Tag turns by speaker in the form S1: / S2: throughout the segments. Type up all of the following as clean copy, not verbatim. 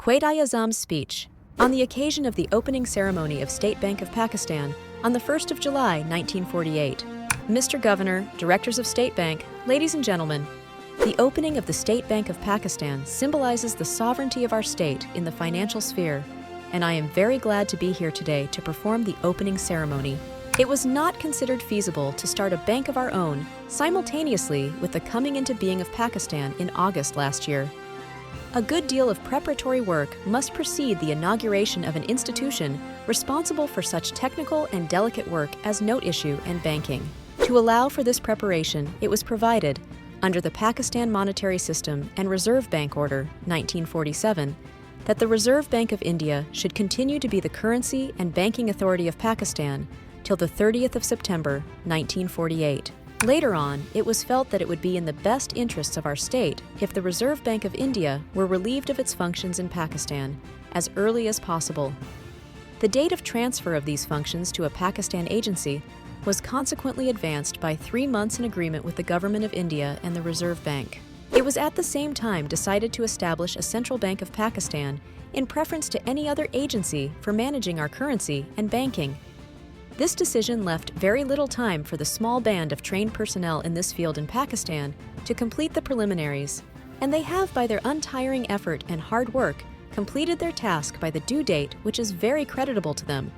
S1: Quaid-i-Azam's speech on the occasion of the opening ceremony of State Bank of Pakistan on the 1st of July, 1948. Mr. Governor, Directors of State Bank, ladies and gentlemen, the opening of the State Bank of Pakistan symbolizes the sovereignty of our state in the financial sphere, and I am very glad to be here today to perform the opening ceremony. It was not considered feasible to start a bank of our own simultaneously with the coming into being of Pakistan in August last year. A good deal of preparatory work must precede the inauguration of an institution responsible for such technical and delicate work as note issue and banking. To allow for this preparation, it was provided, under the Pakistan Monetary System and Reserve Bank Order, 1947, that the Reserve Bank of India should continue to be the currency and banking authority of Pakistan till the 30th of September, 1948. Later on, it was felt that it would be in the best interests of our state if the Reserve Bank of India were relieved of its functions in Pakistan as early as possible. The date of transfer of these functions to a Pakistan agency was consequently advanced by 3 months in agreement with the Government of India and the Reserve Bank. It was at the same time decided to establish a Central Bank of Pakistan in preference to any other agency for managing our currency and banking. This decision left very little time for the small band of trained personnel in this field in Pakistan to complete the preliminaries, and they have, by their untiring effort and hard work, completed their task by the due date, which is very creditable to them,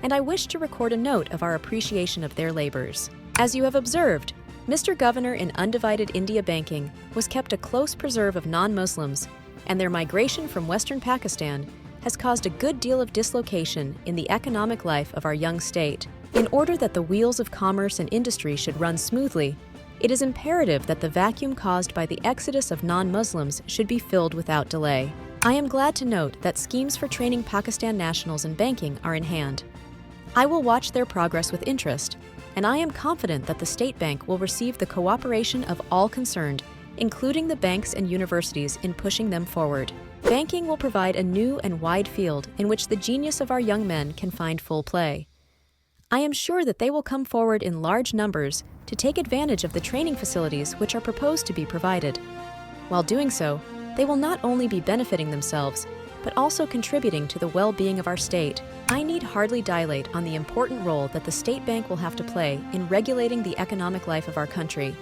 S1: and I wish to record a note of our appreciation of their labors. As you have observed, Mr. Governor, in undivided India banking was kept a close preserve of non-Muslims, and their migration from Western Pakistan has caused a good deal of dislocation in the economic life of our young state. In order that the wheels of commerce and industry should run smoothly, it is imperative that the vacuum caused by the exodus of non-Muslims should be filled without delay. I am glad to note that schemes for training Pakistan nationals in banking are in hand. I will watch their progress with interest, and I am confident that the State Bank will receive the cooperation of all concerned, including the banks and universities, in pushing them forward. Banking will provide a new and wide field in which the genius of our young men can find full play. I am sure that they will come forward in large numbers to take advantage of the training facilities which are proposed to be provided. While doing so, they will not only be benefiting themselves, but also contributing to the well-being of our state. I need hardly dilate on the important role that the State Bank will have to play in regulating the economic life of our country.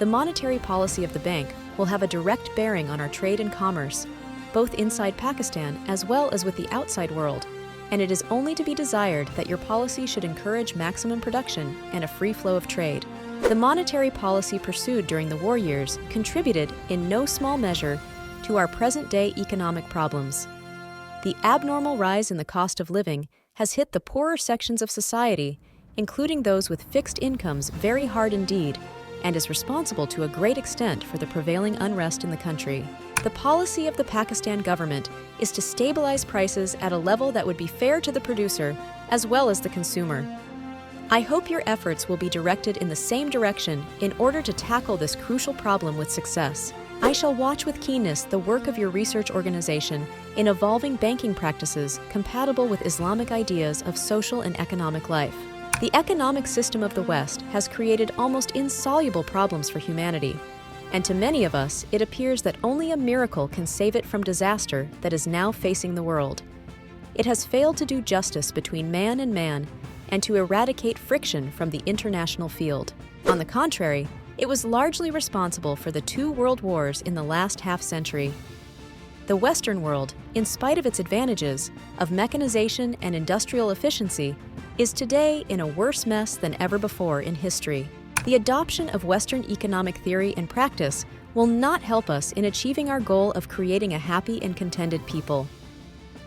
S1: The monetary policy of the bank will have a direct bearing on our trade and commerce, both inside Pakistan as well as with the outside world, and it is only to be desired that your policy should encourage maximum production and a free flow of trade. The monetary policy pursued during the war years contributed, in no small measure, to our present-day economic problems. The abnormal rise in the cost of living has hit the poorer sections of society, including those with fixed incomes, very hard indeed, and is responsible to a great extent for the prevailing unrest in the country. The policy of the Pakistan government is to stabilize prices at a level that would be fair to the producer as well as the consumer. I hope your efforts will be directed in the same direction in order to tackle this crucial problem with success. I shall watch with keenness the work of your research organization in evolving banking practices compatible with Islamic ideas of social and economic life. The economic system of the West has created almost insoluble problems for humanity, and to many of us, it appears that only a miracle can save it from disaster that is now facing the world. It has failed to do justice between man and to eradicate friction from the international field. On the contrary, it was largely responsible for the 2 world wars in the last half-century. The Western world, in spite of its advantages of mechanization and industrial efficiency, is today in a worse mess than ever before in history. The adoption of Western economic theory and practice will not help us in achieving our goal of creating a happy and contented people.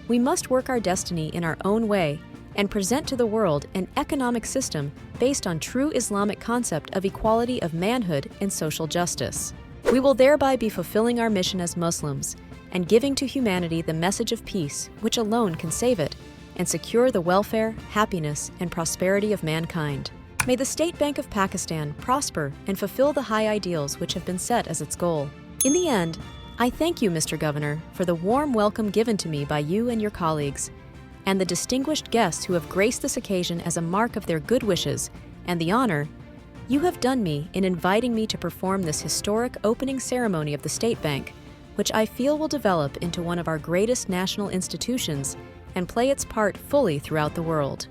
S1: We must work our destiny in our own way and present to the world an economic system based on true Islamic concept of equality of manhood and social justice. We will thereby be fulfilling our mission as Muslims and giving to humanity the message of peace, which alone can save it and secure the welfare, happiness, and prosperity of mankind. May the State Bank of Pakistan prosper and fulfill the high ideals which have been set as its goal. In the end, I thank you, Mr. Governor, for the warm welcome given to me by you and your colleagues, and the distinguished guests who have graced this occasion as a mark of their good wishes and the honor you have done me in inviting me to perform this historic opening ceremony of the State Bank, which I feel will develop into one of our greatest national institutions and play its part fully throughout the world.